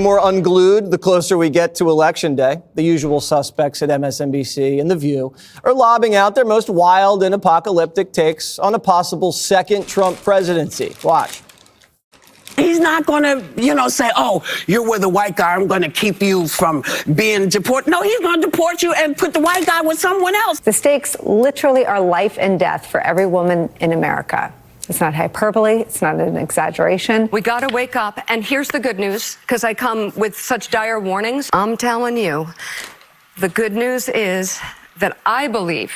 more unglued the closer we get to Election Day. The usual suspects at MSNBC and The View are lobbing out their most wild and apocalyptic takes on a possible second Trump presidency. Watch. He's not going to, say, oh, you're with a white guy, I'm going to keep you from being deported. No, he's going to deport you and put the white guy with someone else. The stakes literally are life and death for every woman in America. It's not hyperbole. It's not an exaggeration. We got to wake up. And here's the good news, because I come with such dire warnings. I'm telling you, the good news is that I believe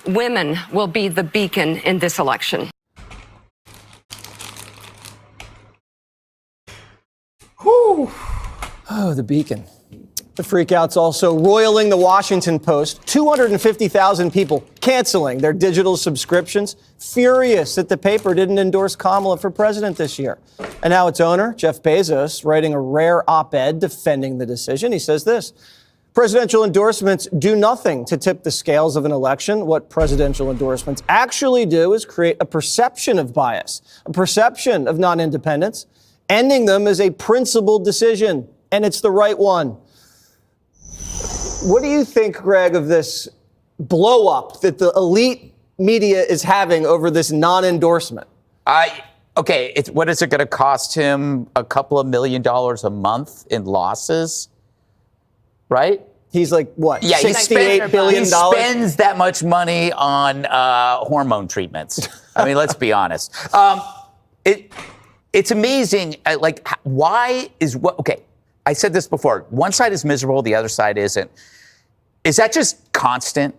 women will be the beacon in this election. Whew. Oh, the beacon. The freakout's also roiling the Washington Post. 250,000 people canceling their digital subscriptions, furious that the paper didn't endorse Kamala for president this year. And now its owner, Jeff Bezos, writing a rare op-ed defending the decision. He says this: presidential endorsements do nothing to tip the scales of an election. What presidential endorsements actually do is create a perception of bias, a perception of non-independence. Ending them is a principled decision, and it's the right one. What do you think, Greg, of this blow up that the elite media is having over this non-endorsement? Okay, what is it going to cost him? A couple of $1 million a month in losses, right? He's like, what, yeah, $68 billion? He spends that much money on hormone treatments. I mean, let's be honest. It's amazing. Why is what? Okay, I said this before. One side is miserable, the other side isn't. Is that just constant?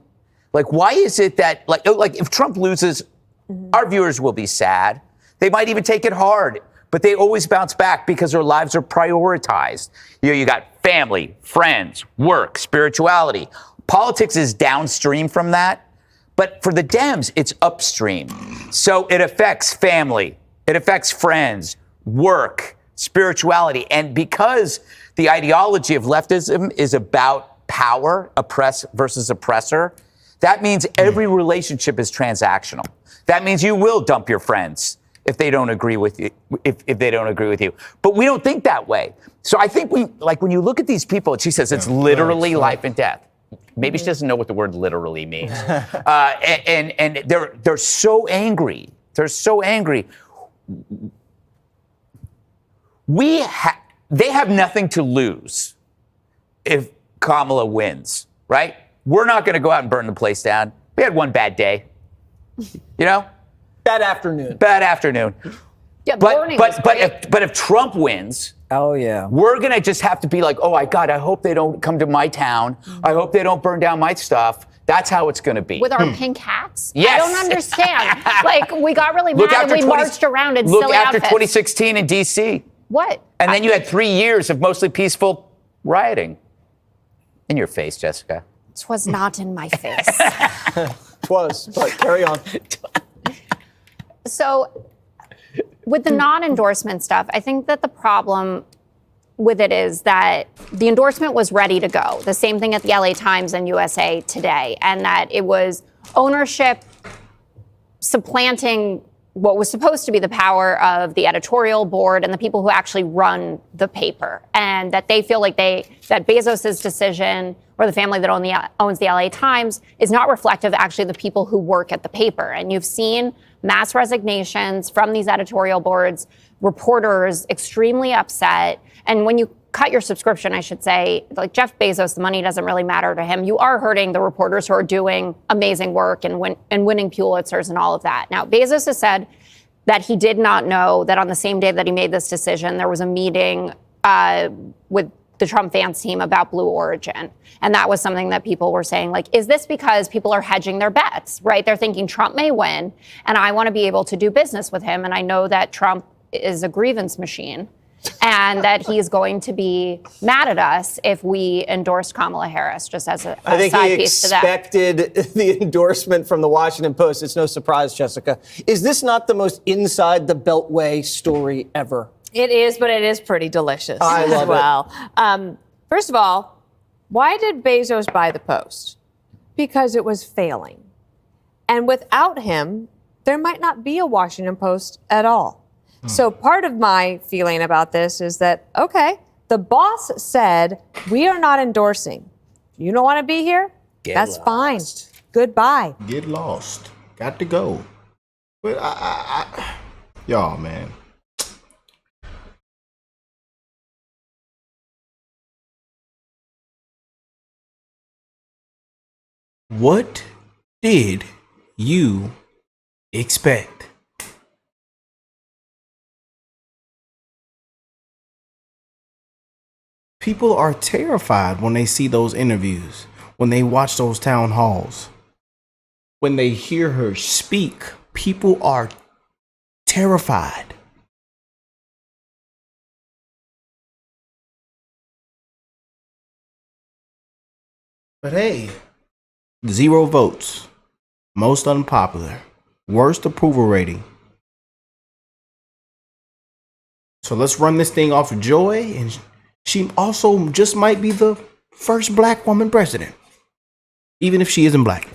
Like, why is it that, like if Trump loses, our viewers will be sad. They might even take it hard, but they always bounce back because their lives are prioritized. You got family, friends, work, spirituality. Politics is downstream from that, but for the Dems, it's upstream. So it affects family. It affects friends, work, spirituality. And because the ideology of leftism is about power, oppress versus oppressor, that means every relationship is transactional. That means you will dump your friends if they don't agree with you, if they don't agree with you. But we don't think that way. So I think when you look at these people, she says it's literally life and death. Maybe she doesn't know what the word literally means. And they're so angry. They're so angry. They have nothing to lose if Kamala wins, right? We're not going to go out and burn the place down. We had one bad day, Bad afternoon. Bad afternoon. Yeah, but if Trump wins, oh yeah, we're going to just have to be like, oh my God, I hope they don't come to my town. I hope they don't burn down my stuff. That's how it's going to be. With our pink hats? Yes. I don't understand. We got really mad and we marched around in silly outfits. Look after 2016 in D.C. What? And then you had 3 years of mostly peaceful rioting. In your face, Jessica. It was not in my face. It was, but carry on. So with the non-endorsement stuff, I think that the problem with it is that the endorsement was ready to go. The same thing at the LA Times and USA Today, and that it was ownership supplanting what was supposed to be the power of the editorial board and the people who actually run the paper, and that they feel like that Bezos's decision or the family that owns the LA Times is not reflective actually of the people who work at the paper. And you've seen mass resignations from these editorial boards, reporters extremely upset. And when you cut your subscription, I should say, like Jeff Bezos, the money doesn't really matter to him. You are hurting the reporters who are doing amazing work and winning Pulitzers and all of that. Now, Bezos has said that he did not know that on the same day that he made this decision, there was a meeting with the Trump Vance team about Blue Origin. And that was something that people were saying, like, is this because people are hedging their bets, right? They're thinking Trump may win, and I want to be able to do business with him. And I know that Trump is a grievance machine and that he's going to be mad at us if we endorse Kamala Harris, just as a I think side he piece to that. expected the endorsement from the Washington Post. It's no surprise, Jessica. Is this not the most inside the Beltway story ever? It is, but it is pretty delicious I love it. First of all, why did Bezos buy the Post? Because it was failing. And without him, there might not be a Washington Post at all. So part of my feeling about this is that, okay, The boss said, we are not endorsing. You don't want to be here? That's fine. Goodbye. Get lost. Got to go. But y'all, man. What did you expect? People are terrified when they see those interviews, when they watch those town halls, when they hear her speak. People are terrified. But hey, 0 votes, most unpopular, worst approval rating. So let's run this thing off of Joy, and she also just might be the first black woman president, even if she isn't black.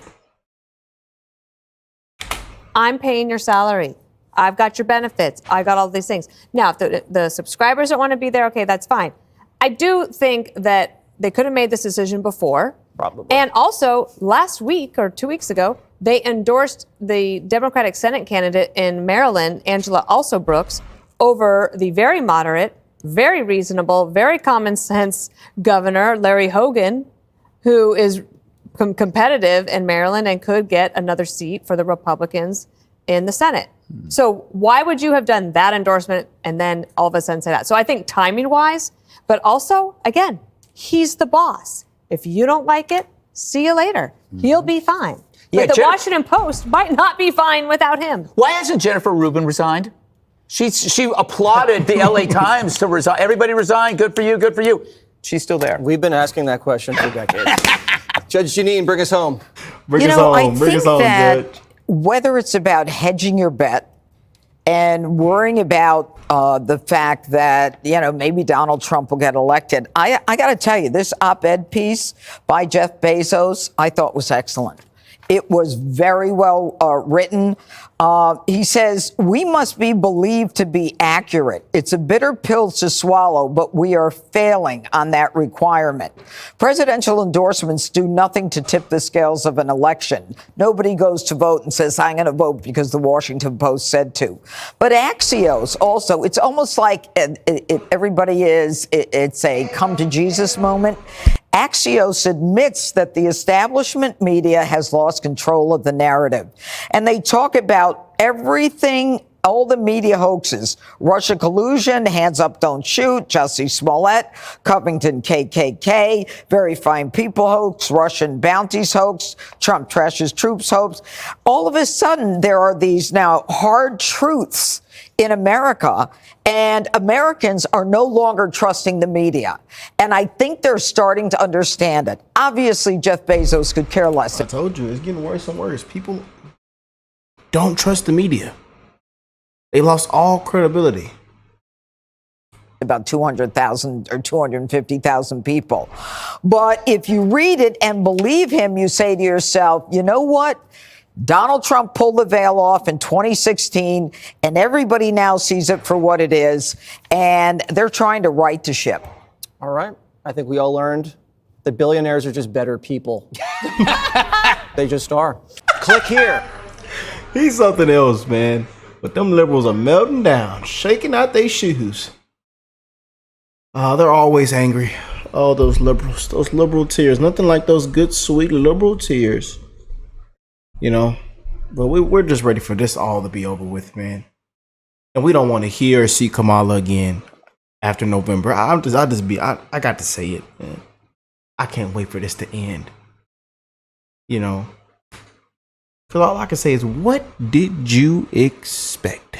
I'm paying your salary. I've got your benefits. I got all these things. Now, if the subscribers don't want to be there, okay, that's fine. I do think that they could have made this decision before. Probably. And also, last week or 2 weeks ago, they endorsed the Democratic Senate candidate in Maryland, Angela Also Brooks, over the very moderate, very reasonable, very common sense governor, Larry Hogan, who is competitive in Maryland and could get another seat for the Republicans in the Senate. So why would you have done that endorsement and then all of a sudden say that? So I think timing wise, but also, again, he's the boss. If you don't like it, see you later. He'll be fine. Yeah, but the Washington Post might not be fine without him. Why hasn't Jennifer Rubin resigned? She applauded the LA Times to resign. Everybody resigned. Good for you. Good for you. She's still there. We've been asking that question for decades. Judge Janine, bring us home. Bring us home. Bring us home, Judge. Whether it's about hedging your bet and worrying about the fact that, maybe Donald Trump will get elected, I got to tell you, this op-ed piece by Jeff Bezos, I thought was excellent. It was very well written. He says, we must be believed to be accurate. It's a bitter pill to swallow, but we are failing on that requirement. Presidential endorsements do nothing to tip the scales of an election. Nobody goes to vote and says, I'm going to vote because the Washington Post said to. But Axios also, it's almost like it's a come to Jesus moment. Axios admits that the establishment media has lost control of the narrative. And they talk about everything, all the media hoaxes, Russia collusion, hands up, don't shoot, Jussie Smollett, Covington KKK, very fine people hoax, Russian bounties hoax, Trump trashes troops hoax. All of a sudden, there are these now hard truths in America, and Americans are no longer trusting the media. And I think they're starting to understand it. Obviously, Jeff Bezos could care less. I told you, it's getting worse and worse. People don't trust the media. They lost all credibility. About 200,000 or 250,000 people. But if you read it and believe him, you say to yourself, you know what? Donald Trump pulled the veil off in 2016, and everybody now sees it for what it is, and they're trying to right the ship. All right. I think we all learned that billionaires are just better people. They just are. Click here. He's something else, man. But them liberals are melting down, shaking out their shoes. They're always angry. Oh, those liberals, those liberal tears. Nothing like those good, sweet liberal tears. But we're just ready for this all to be over with, man. And we don't want to hear or see Kamala again after November. I got to say it, man. I can't wait for this to end. Because all I can say is, what did you expect?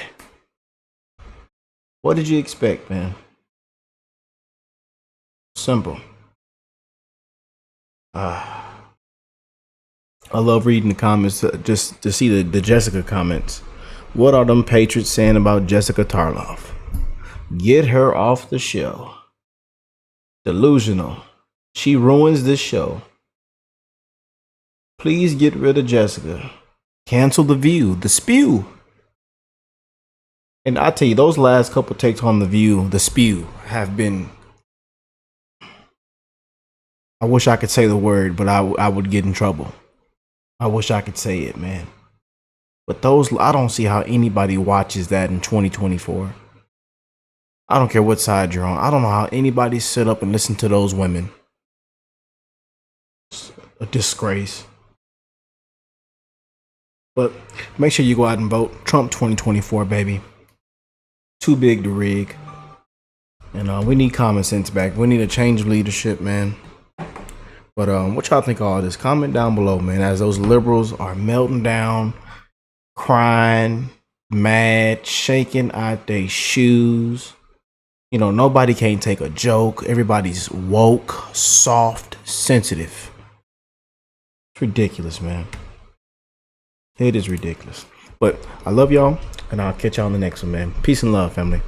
What did you expect, man? Simple. I love reading the comments just to see the Jessica comments. What are them patriots saying about Jessica Tarloff? Get her off the show. Delusional. She ruins this show. Please get rid of Jessica. Cancel The View. The Spew. And I tell you, those last couple takes on The View, The Spew, have been I wish I could say the word, but I would get in trouble. I wish I could say it, man. But I don't see how anybody watches that in 2024. I don't care what side you're on. I don't know how anybody sit up and listen to those women. It's a disgrace. But make sure you go out and vote. Trump 2024, baby. Too big to rig. And we need common sense back. We need a change of leadership, man. But what y'all think of all this? Comment down below, man, as those liberals are melting down, crying, mad, shaking out their shoes. You know, nobody can't take a joke. Everybody's woke, soft, sensitive. It's ridiculous, man. It is ridiculous. But I love y'all, and I'll catch y'all on the next one, man. Peace and love, family.